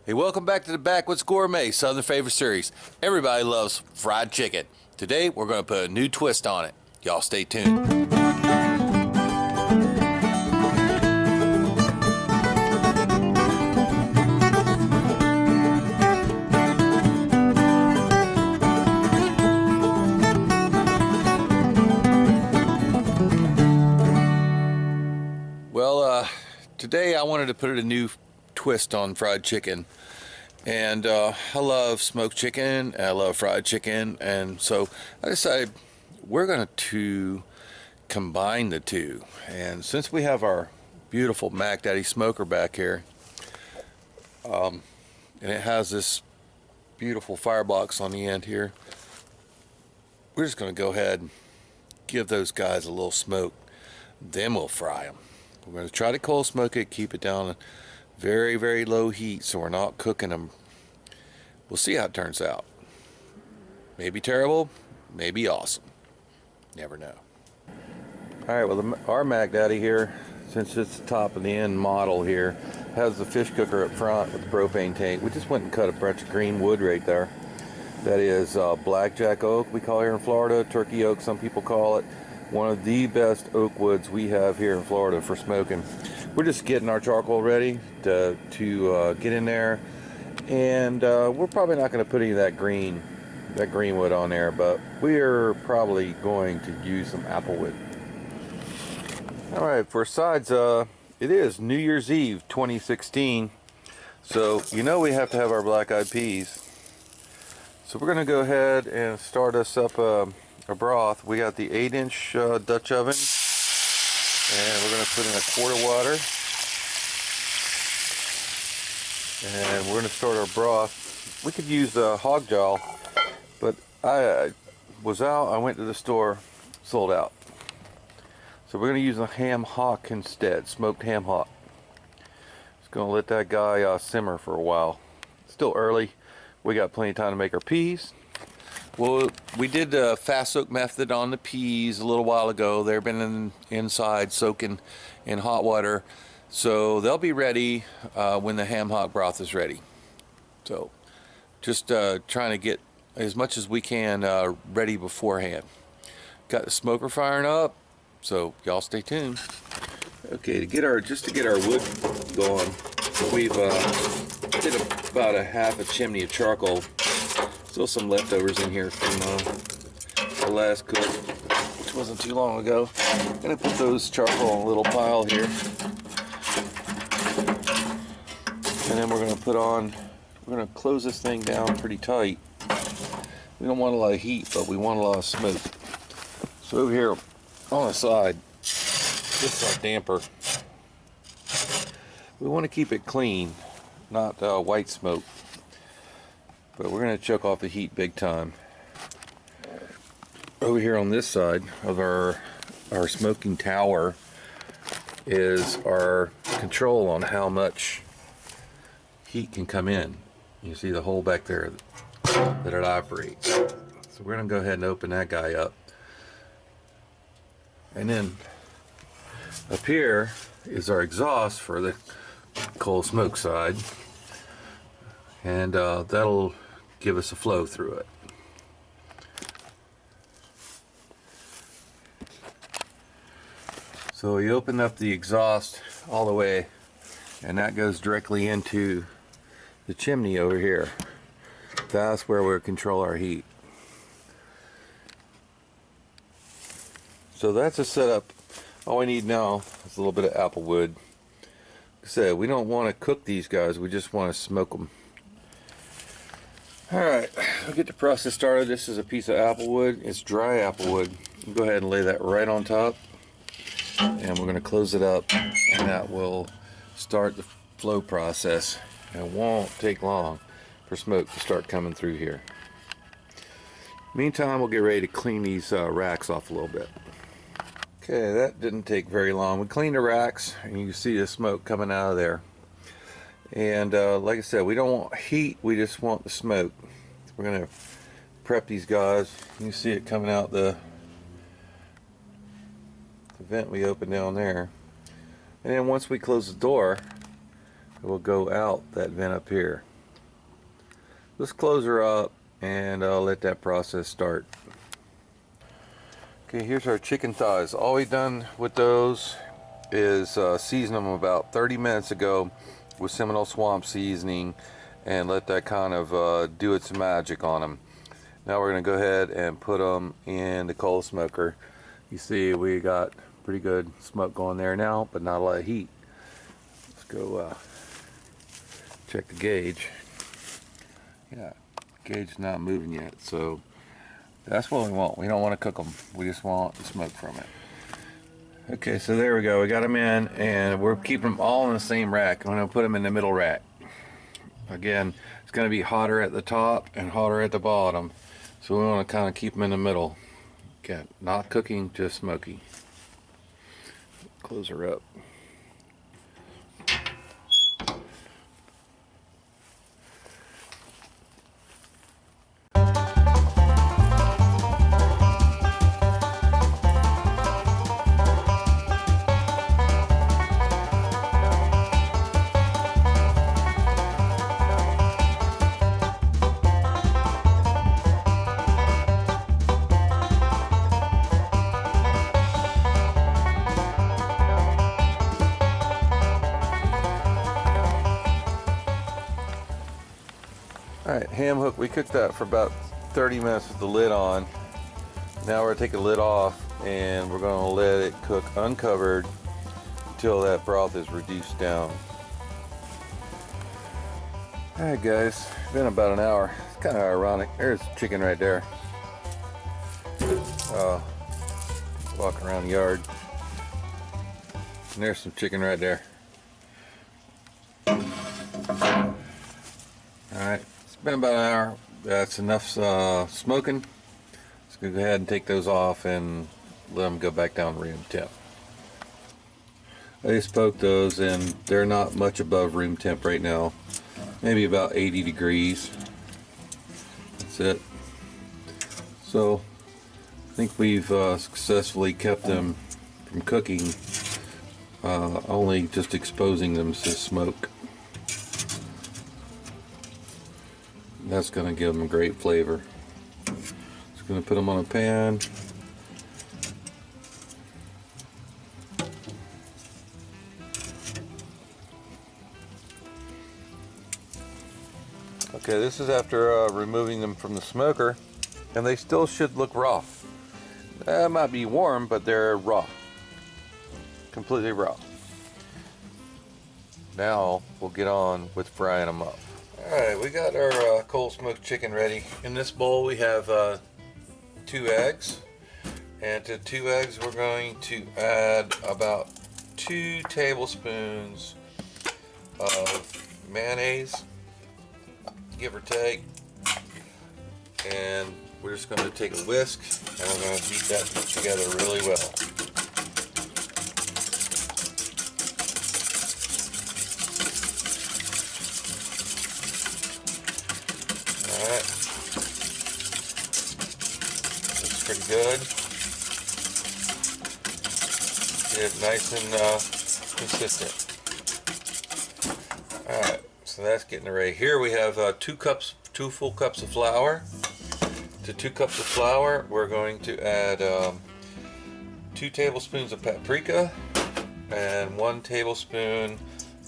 Hey, welcome back to the Backwoods Gourmet Southern Favorite Series. Everybody loves fried chicken. Today, we're going to put a new twist on it. Y'all stay tuned. Well, today I wanted to put a new twist on fried chicken. And I love smoked chicken, I love fried chicken, and so I decided we're going to combine the two. And since we have our beautiful Mac Daddy smoker back here, and it has this beautiful firebox on the end here, we're just going to go ahead and give those guys a little smoke. Then we'll fry them. We're going to try to cold smoke it, keep it down very, very low heat so we're not cooking them. We'll see how it turns out. Maybe terrible, maybe awesome. Never know. Alright, well our Mac Daddy here, since it's the top of the end model here, has the fish cooker up front with the propane tank. We just went and cut a bunch of green wood right there. That is blackjack oak, we call it here in Florida, turkey oak some people call it. One of the best oak woods we have here in Florida for smoking. We're just getting our charcoal ready to get in there, and we're probably not going to put any of that green wood on there, but we're probably going to use some apple wood. All right, for sides, it is New Year's Eve 2016, so you know we have to have our black-eyed peas. So we're going to go ahead and start us up a broth. We got the 8-inch Dutch oven, and we're going to put in a quart of water, and we're going to start our broth. We could use a hog jaw, but I was out, I went to the store, sold out. So we're going to use a ham hock instead, smoked ham hock. Just going to let that guy simmer for a while. Still early, we got plenty of time to make our peas. Well, we did the fast soak method on the peas a little while ago. They've been inside soaking in hot water, so they'll be ready when the ham hock broth is ready. So just trying to get as much as we can ready beforehand. Got the smoker firing up, so y'all stay tuned. Okay, to get our wood going, we've did about a half a chimney of charcoal. Still some leftovers in here from the last cook, which wasn't too long ago. I'm gonna put those charcoal in a little pile here, and then we're gonna close this thing down pretty tight. We don't want a lot of heat, but we want a lot of smoke. So over here on the side, this is our damper. We want to keep it clean, not white smoke. But we're going to choke off the heat big time. Over here on this side of our smoking tower is our control on how much heat can come in. You see the hole back there that it operates. So we're going to go ahead and open that guy up. And then up here is our exhaust for the cold smoke side. And that'll give us a flow through it. So you open up the exhaust all the way, and that goes directly into the chimney over here. That's where we'll control our heat. So that's a setup. All we need now is a little bit of apple wood. Like I said, we don't want to cook these guys, we just want to smoke them. Alright, we'll get the process started. This is a piece of apple wood. It's dry apple wood. We'll go ahead and lay that right on top, and we're going to close it up, and that will start the flow process. And it won't take long for smoke to start coming through here. Meantime, we'll get ready to clean these racks off a little bit. Okay, that didn't take very long. We cleaned the racks, and you can see the smoke coming out of there. And like I said, we don't want heat, we just want the smoke. We're going to prep these guys. You can see it coming out the vent we opened down there. And then once we close the door, it will go out that vent up here. Let's close her up and let that process start. Okay, here's our chicken thighs. All we've done with those is season them about 30 minutes ago with Seminole Swamp seasoning and let that kind of do its magic on them. Now we're going to go ahead and put them in the coal smoker. You see we got pretty good smoke going there now, but not a lot of heat. Let's go check the gauge. Yeah, gauge not moving yet, so that's what we want. We don't want to cook them. We just want the smoke from it. Okay, so there we go. We got them in, and we're keeping them all in the same rack. I'm going to put them in the middle rack. Again, it's going to be hotter at the top and hotter at the bottom, so we want to kind of keep them in the middle. Again, not cooking, just smoky. Close her up. Alright, ham hook, we cooked that for about 30 minutes with the lid on. Now we're going to take the lid off and we're going to let it cook uncovered until that broth is reduced down. Alright guys, it's been about an hour. It's kind of ironic. There's chicken right there. Walking around the yard. And there's some chicken right there. Alright. It's been about an hour. That's enough smoking. Let's go ahead and take those off and let them go back down to room temp. I just poked those and they're not much above room temp right now. Maybe about 80 degrees. That's it. So I think we've successfully kept them from cooking, only just exposing them to smoke. That's going to give them a great flavor. Just going to put them on a pan. Okay, this is after removing them from the smoker, and they still should look raw. They might be warm, but they're raw. Completely raw. Now we'll get on with frying them up. Alright, we got our cold smoked chicken ready. In this bowl we have 2 eggs. And to 2 eggs we're going to add about 2 tablespoons of mayonnaise, give or take. And we're just going to take a whisk and we're going to beat that together really well. Alright, looks pretty good. Get it nice and consistent. Alright, so that's getting ready. Here we have 2 full cups of flour. To 2 cups of flour, we're going to add 2 tablespoons of paprika and 1 tablespoon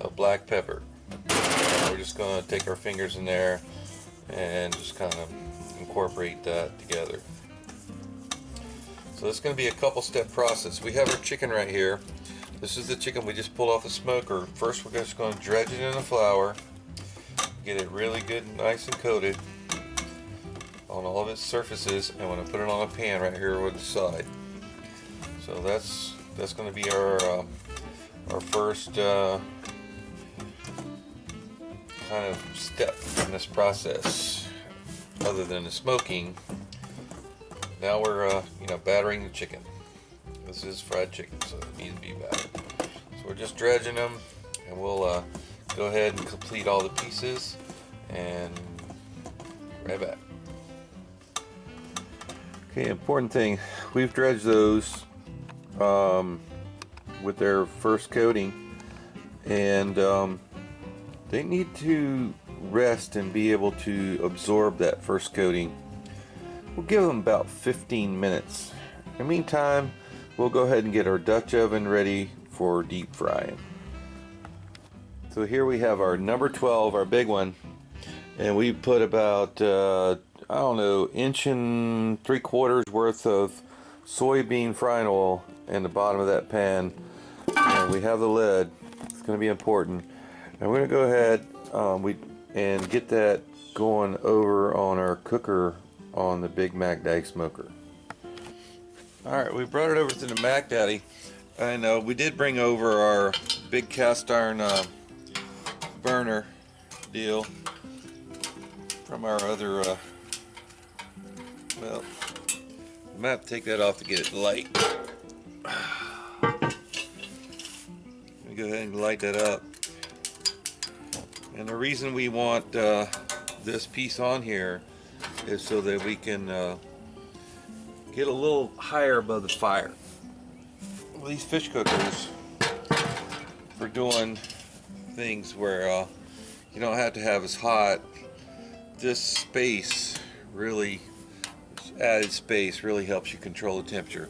of black pepper. And we're just going to take our fingers in there and just kind of incorporate that together. So it's going to be a couple step process. We have our chicken right here. This is the chicken we just pulled off the smoker. First we're just going to dredge it in the flour, get it really good and nice and coated on all of its surfaces, and we're going to put it on a pan right here on the side. So that's going to be our first kind of step in this process, other than the smoking. Now we're battering the chicken. This is fried chicken, so it needs to be battered. So we're just dredging them, and we'll go ahead and complete all the pieces and right back. Okay, important thing, we've dredged those with their first coating, and they need to rest and be able to absorb that first coating. We'll give them about 15 minutes. In the meantime, we'll go ahead and get our Dutch oven ready for deep frying. So here we have our number 12, our big one, and we put about I don't know, 1.75 inches worth of soybean frying oil in the bottom of that pan. And we have the lid. It's going to be important. And we're going to go ahead and get that going over on our cooker on the Big Mac Daddy smoker. Alright, we brought it over to the Mac Daddy, and we did bring over our big cast iron burner deal from our other well, I'm gonna have to take that off to get it light. Let me go ahead and light that up. And the reason we want this piece on here is so that we can get a little higher above the fire. Well, these fish cookers, for doing things where you don't have to have as hot, this space really, added space really helps you control the temperature.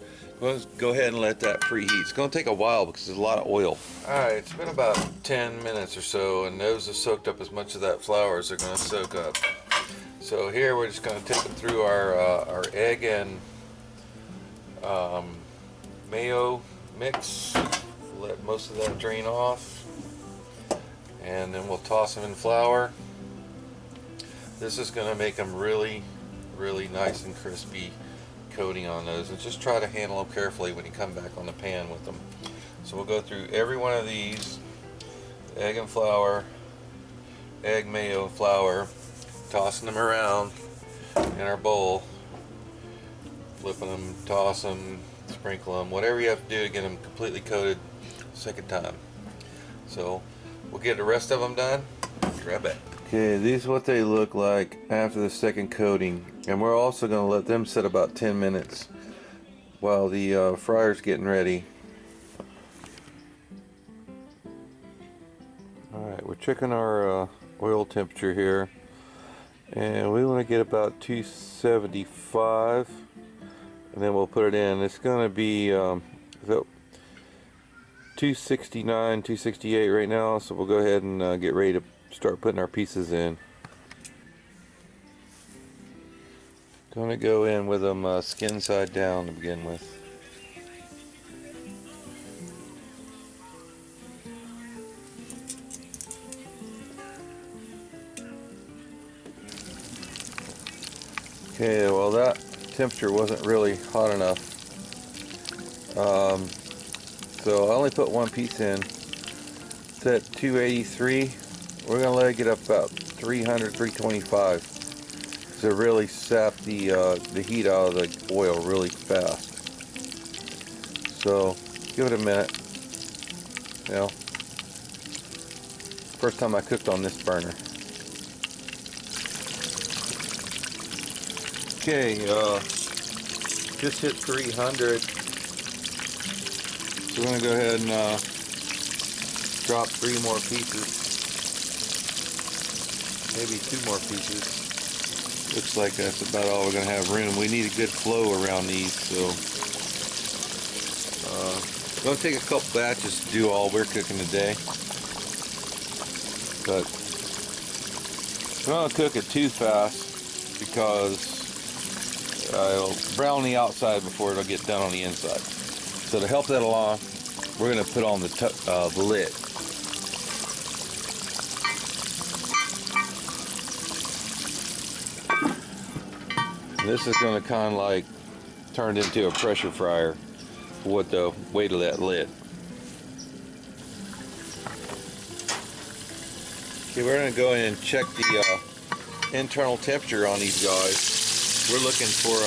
Go ahead and let that preheat. It's going to take a while because there's a lot of oil. Alright, it's been about 10 minutes or so, and those have soaked up as much of that flour as they're going to soak up. So here we're just going to take them through our egg and mayo mix. Let most of that drain off, and then we'll toss them in flour. This is going to make them really nice and crispy coating on those, and just try to handle them carefully when you come back on the pan with them. So we'll go through every one of these: egg and flour, egg, mayo, and flour, tossing them around in our bowl, flipping them, toss them, sprinkle them, whatever you have to do to get them completely coated second time. So we'll get the rest of them done. Grab it. Okay, these are what they look like after the second coating, and we're also going to let them sit about 10 minutes while the fryer's getting ready. Alright, we're checking our oil temperature here, and we want to get about 275, and then we'll put it in. It's going to be 269, 268 right now, so we'll go ahead and get ready to start putting our pieces in. Going to go in with them skin side down to begin with. Okay, well, that temperature wasn't really hot enough, so I only put one piece in. It's at 283. We're going to let it get up about 300, 325 to really sap the heat out of the oil really fast. So give it a minute. You know, first time I cooked on this burner. Okay, just hit 300. So we're going to go ahead and drop 3 more pieces. Maybe 2 more pieces. Looks like that's about all we're going to have room. We need a good flow around these, so it's going to take a couple batches to do all we're cooking today. But we don't want to cook it too fast because it'll brown the outside before it'll get done on the inside. So to help that along, we're going to put on the lid. This is going to kind of like turn into a pressure fryer with the weight of that lid. Okay, we're going to go in and check the internal temperature on these guys. We're looking for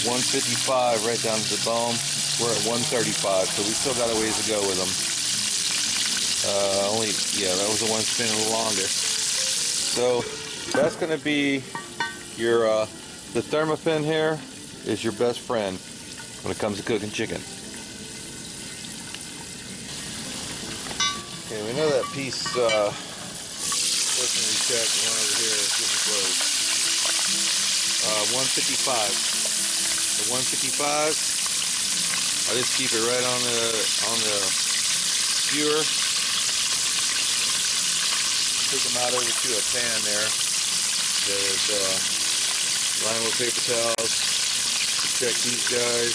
155 right down to the bone. We're at 135, so we still got a ways to go with them. That was the one spinning the longest. So that's going to be your the thermopin here is your best friend when it comes to cooking chicken. Okay, we know that piece First one we check, the one over here is getting close. 155. The 155. I just keep it right on the skewer. Take them out over to a pan there that is lined with paper towels. Check these guys.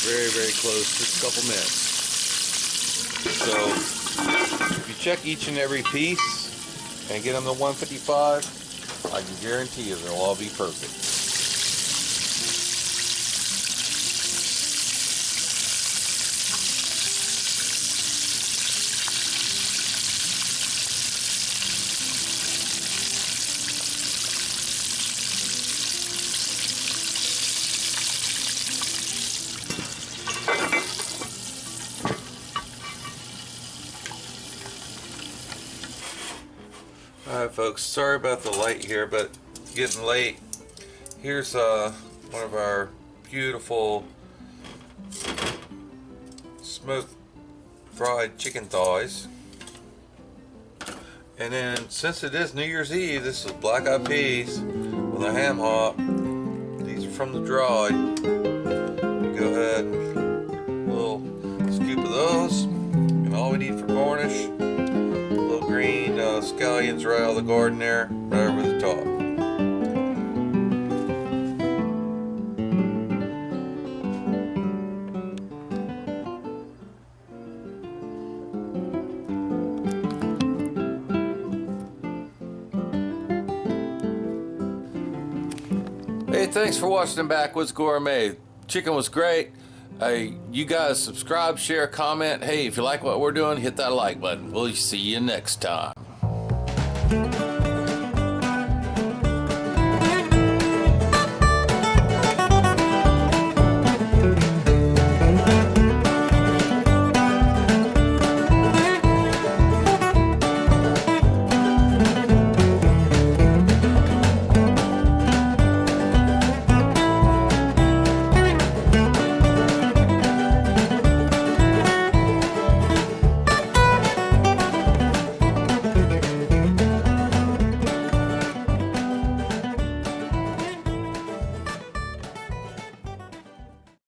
Very, very close. Just a couple minutes. So if you check each and every piece and get them to 155, I can guarantee you they'll all be perfect. Alright folks, sorry about the light here, but it's getting late. Here's one of our beautiful smoked fried chicken thighs. And then since it is New Year's Eve, this is black eyed peas with a ham hock. These are from the dry. Go ahead, a little scoop of those. And all we need for garnish, green scallions right out of the garden there, right over the top. Hey, thanks for watching Backwoods Gourmet. Chicken was great. Hey, you guys subscribe, share, comment. Hey, if you like what we're doing, hit that like button. We'll see you next time.